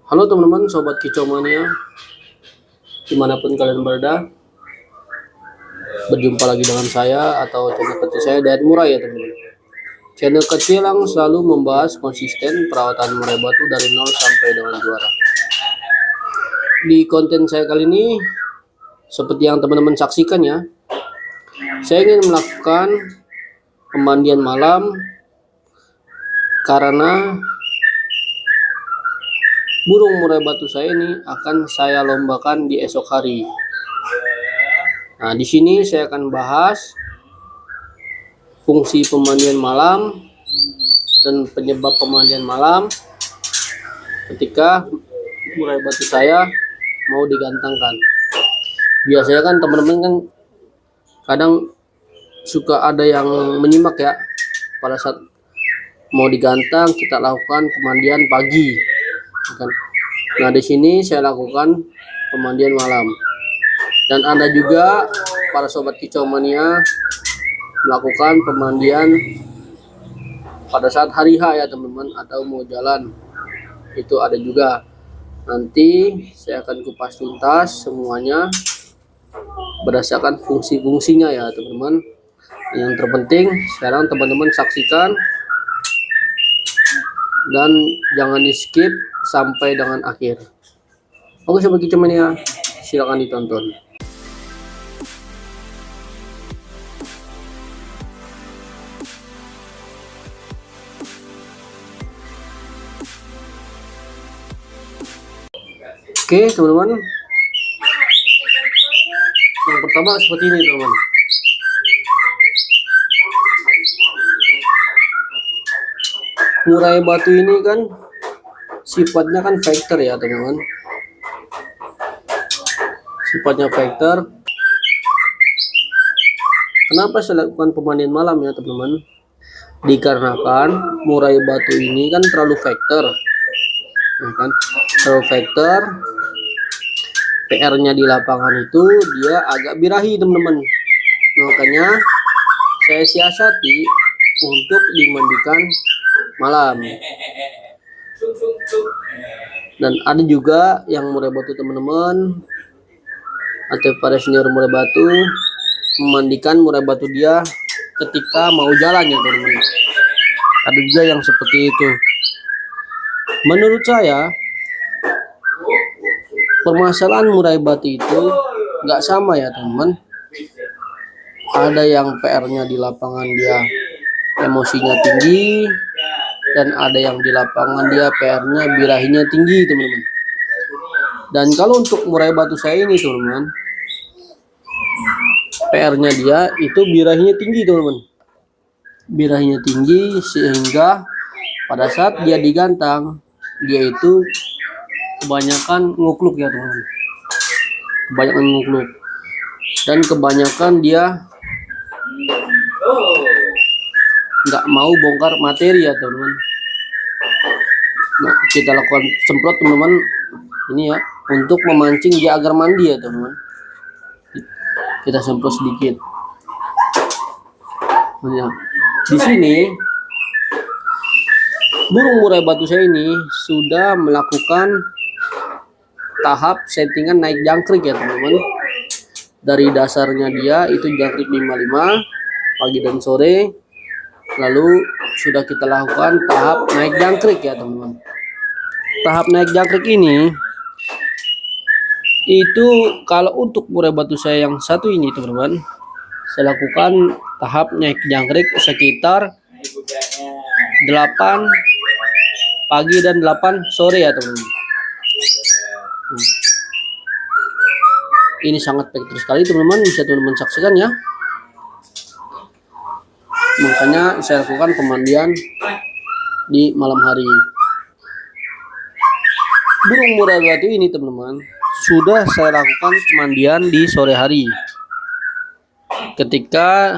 Halo teman-teman, sobat Kicau Mania, dimanapun kalian berada, berjumpa lagi dengan saya atau channel kecil saya Dayat Murai ya teman-teman. Channel kecil yang selalu membahas konsisten perawatan murai batu dari nol sampai dengan juara. Di konten saya kali ini, seperti yang teman-teman saksikan ya, saya ingin melakukan pemandian malam karena burung murai batu saya ini akan saya lombakan di esok hari. Nah, di sini saya akan bahas fungsi pemandian malam dan penyebab pemandian malam ketika murai batu saya mau digantangkan. Biasanya kan teman-teman kan kadang suka ada yang menyimak ya, pada saat mau digantang kita lakukan pemandian pagi kan. Nah, di sini saya lakukan pemandian malam. Dan Anda juga para sobat Kicau Mania melakukan pemandian pada saat hari H ya teman-teman, atau mau jalan itu ada juga. Nanti saya akan kupas tuntas semuanya berdasarkan fungsi-fungsinya ya teman-teman. Yang terpenting sekarang teman-teman saksikan dan jangan di skip sampai dengan akhir. Oke sobat Kicau Mania, silakan ditonton. Oke teman-teman, yang pertama seperti ini teman-teman. Murai batu ini kan sifatnya kan fighter ya teman-teman, sifatnya fighter. Kenapa saya lakukan pemandian malam ya teman-teman? Dikarenakan murai batu ini kan terlalu fighter ya kan, terlalu fighter. PR-nya di lapangan itu dia agak birahi teman-teman, makanya saya siasati untuk dimandikan malam. Dan ada juga yang murai batu teman-teman atau para senior murai batu memandikan murai batu dia ketika mau jalan ya teman-teman. Ada juga yang seperti itu. Menurut saya permasalahan murai batu itu nggak sama ya teman-teman. Ada yang PR-nya di lapangan dia emosinya tinggi, dan ada yang di lapangan dia PR-nya birahinya tinggi teman-teman. Dan kalau untuk murai batu saya ini teman-teman, PR-nya dia itu birahinya tinggi teman-teman, birahinya tinggi sehingga pada saat dia digantang dia itu kebanyakan ngukluk ya teman-teman, kebanyakan ngukluk, dan kebanyakan dia nggak mau bongkar materi ya teman-teman. Nah, kita lakukan semprot teman-teman ini ya untuk memancing dia agar mandi ya teman-teman. Kita semprot sedikit. Nah, di sini burung murai batu saya ini sudah melakukan tahap settingan naik jangkrik ya teman-teman. Dari dasarnya dia itu jangkrik 55 pagi dan sore, lalu sudah kita lakukan tahap naik jangkrik ya teman-teman. Tahap naik jangkrik ini itu kalau untuk murai batu saya yang satu ini teman-teman, saya lakukan tahap naik jangkrik sekitar 8 pagi dan 8 sore ya teman-teman. Ini sangat efektif sekali teman-teman, bisa teman-teman saksikan ya. Makanya saya lakukan pemandian di malam hari. Burung murai batu ini teman-teman sudah saya lakukan pemandian di sore hari, ketika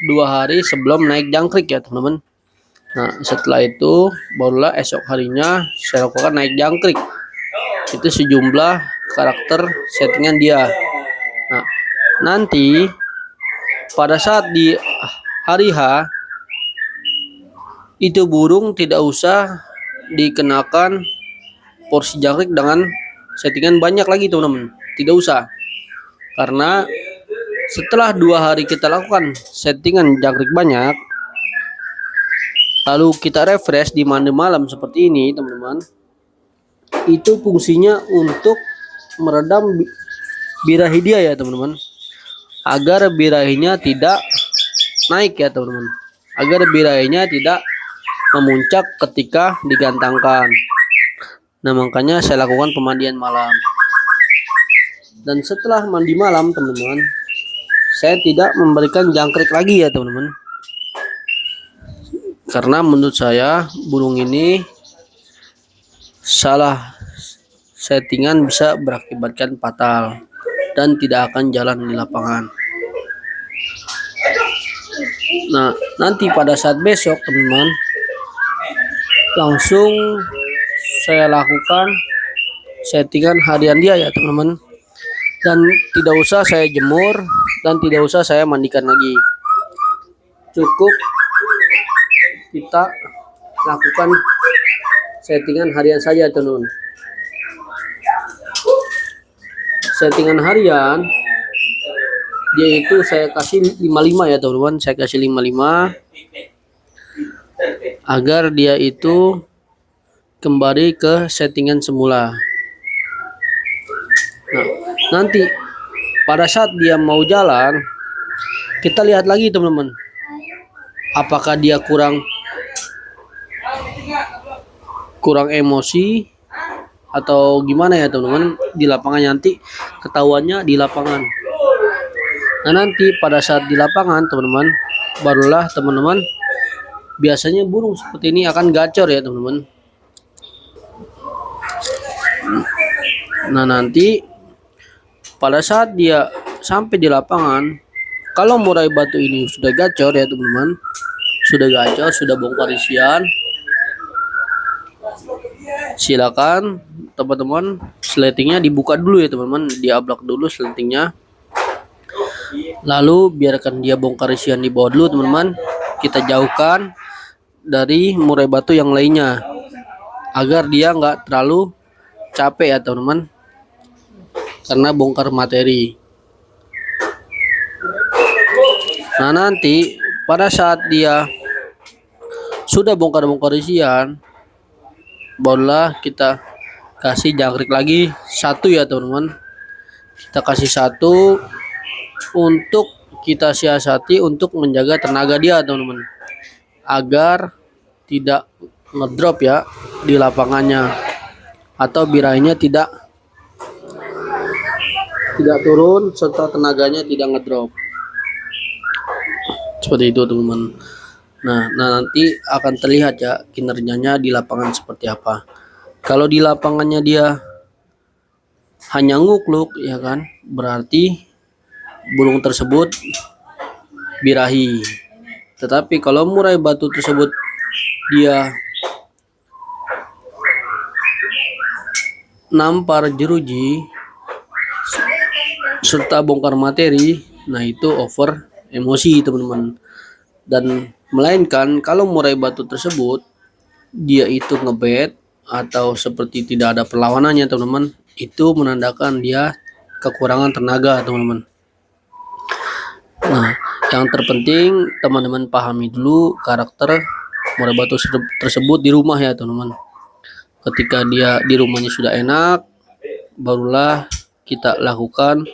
2 hari sebelum naik jangkrik ya teman-teman. Nah, setelah itu barulah esok harinya saya lakukan naik jangkrik. Itu sejumlah karakter settingan dia. Nah, nanti pada saat di hari H itu burung tidak usah dikenakan porsi jangkrik dengan settingan banyak lagi teman-teman. Tidak usah, karena setelah 2 hari kita lakukan settingan jangkrik banyak, lalu kita refresh di mandi malam seperti ini teman-teman, itu fungsinya untuk meredam birahi dia ya teman-teman, agar birahinya tidak naik ya teman-teman, agar birahinya tidak memuncak ketika digantangkan. Nah, makanya saya lakukan pemandian malam. Dan setelah mandi malam teman-teman, saya tidak memberikan jangkrik lagi ya teman-teman, karena menurut saya burung ini salah settingan bisa berakibatkan fatal dan tidak akan jalan di lapangan. Nah, nanti pada saat besok teman-teman, langsung saya lakukan settingan harian dia ya teman-teman, dan tidak usah saya jemur dan tidak usah saya mandikan lagi. Cukup kita lakukan settingan harian saja teman-teman. Settingan harian dia itu saya kasih 55 ya teman-teman, saya kasih 55 agar dia itu kembali ke settingan semula. Nah, nanti pada saat dia mau jalan, kita lihat lagi teman-teman, apakah dia kurang emosi atau gimana ya teman-teman. Di lapangan nanti ketahuannya di lapangan. Nah, nanti pada saat di lapangan teman-teman, barulah teman-teman biasanya burung seperti ini akan gacor ya teman-teman. Nah, nanti pada saat dia sampai di lapangan, kalau murai batu ini sudah gacor ya teman-teman, sudah gacor, sudah bongkar isian, silakan teman-teman sletingnya dibuka dulu ya teman-teman, diablak dulu sletingnya, lalu biarkan dia bongkar isian di bawah dulu teman-teman. Kita jauhkan dari murai batu yang lainnya agar dia nggak terlalu capek ya teman-teman, karena bongkar materi. Nah, nanti pada saat dia sudah bongkar-bongkar isian, barulah kita kasih jangkrik lagi satu ya teman-teman. Kita kasih satu untuk kita siasati untuk menjaga tenaga dia teman-teman, agar tidak ngedrop ya di lapangannya, atau birahinya tidak turun serta tenaganya tidak ngedrop. Seperti itu teman-teman. Nah, nanti akan terlihat ya kinerjanya di lapangan seperti apa. Kalau di lapangannya dia hanya ngukluk ya kan, berarti burung tersebut birahi. Tetapi kalau murai batu tersebut dia nampar jeruji serta bongkar materi, nah itu over emosi teman-teman. Dan melainkan kalau murai batu tersebut dia itu ngebet atau seperti tidak ada perlawanannya teman-teman, itu menandakan dia kekurangan tenaga teman-teman. Nah, yang terpenting teman-teman pahami dulu karakter murai batu tersebut di rumah ya teman-teman. Ketika dia di rumahnya sudah enak, barulah kita lakukan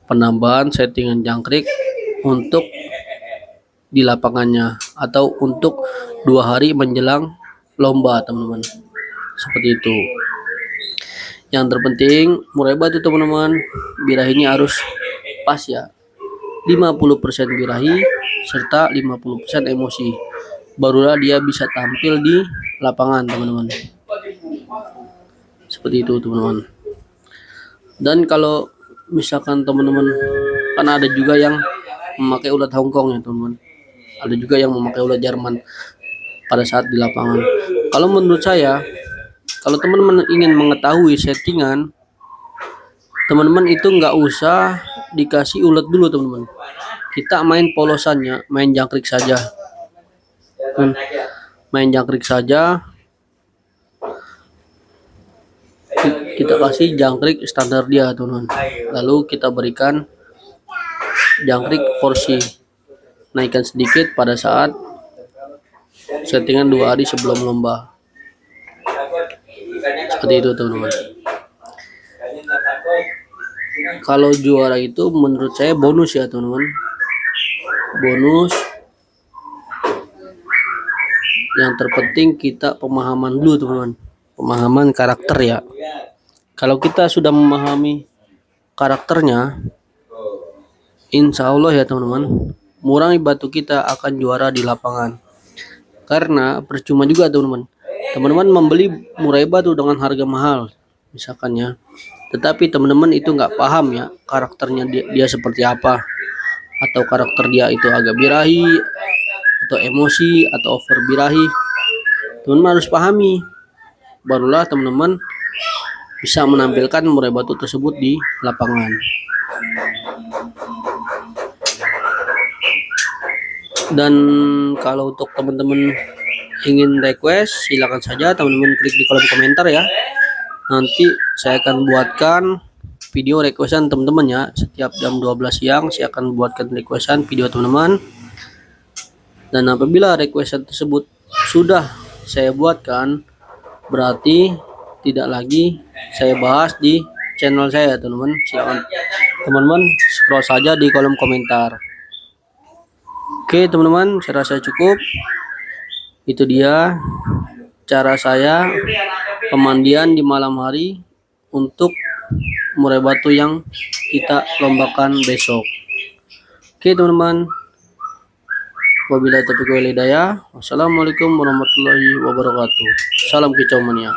penambahan settingan jangkrik untuk di lapangannya atau untuk 2 hari menjelang lomba teman-teman. Seperti itu. Yang terpenting murai batu teman-teman, birahinya harus pas ya, 50% birahi serta 50% emosi, barulah dia bisa tampil di lapangan teman-teman. Seperti itu teman-teman. Dan kalau misalkan teman-teman, kan ada juga yang memakai ulat Hongkong ya teman-teman, ada juga yang memakai ulat Jerman pada saat di lapangan. Kalau menurut saya, kalau teman-teman ingin mengetahui settingan, teman-teman itu nggak usah dikasih ulat dulu teman-teman. Kita main polosannya, main jangkrik saja. Main jangkrik saja. kita kasih jangkrik standar dia teman-teman. Lalu kita berikan jangkrik porsi, naikkan sedikit pada saat settingan 2 hari sebelum lomba. Seperti itu teman-teman. Kalau juara itu menurut saya bonus ya teman-teman, bonus. Yang terpenting kita pemahaman dulu teman-teman, pemahaman karakter ya. Kalau kita sudah memahami karakternya, insya Allah ya teman-teman, mengurangi batu kita akan juara di lapangan. Karena percuma juga teman-teman membeli murai batu dengan harga mahal misalkan ya, tetapi teman-teman itu nggak paham ya karakternya dia seperti apa, atau karakter dia itu agak birahi atau emosi atau over birahi. Teman-teman harus pahami, barulah teman-teman bisa menampilkan murai batu tersebut di lapangan. Dan kalau untuk teman-teman ingin request, silakan saja teman-teman klik di kolom komentar ya. Nanti saya akan buatkan video requestan teman-teman ya. Setiap jam 12 siang saya akan buatkan requestan video teman-teman. Dan apabila requestan tersebut sudah saya buatkan, berarti tidak lagi saya bahas di channel saya teman-teman. Silakan teman-teman scroll saja di kolom komentar. Oke teman-teman, saya rasa cukup. Itu dia cara saya pemandian di malam hari untuk murai batu yang kita lombakan besok. Oke teman-teman, wabillahi taufiq wal hidayah. Wassalamualaikum warahmatullahi wabarakatuh. Salam kicau mania.